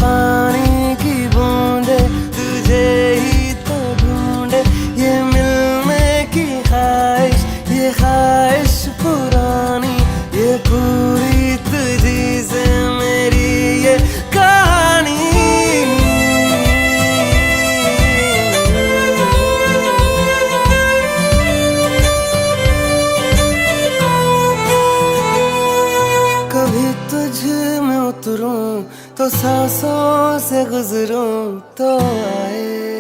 पानी की बूंदे तुझे ही तो ढूंढे, ये मिलने की ख्वाहिश, ये ख्वाहिश पुरानी, ये पूरी तुझी से मेरी ये कहानी। कभी तुझ में उतरूं तो सांसों से गुजरूं तो आए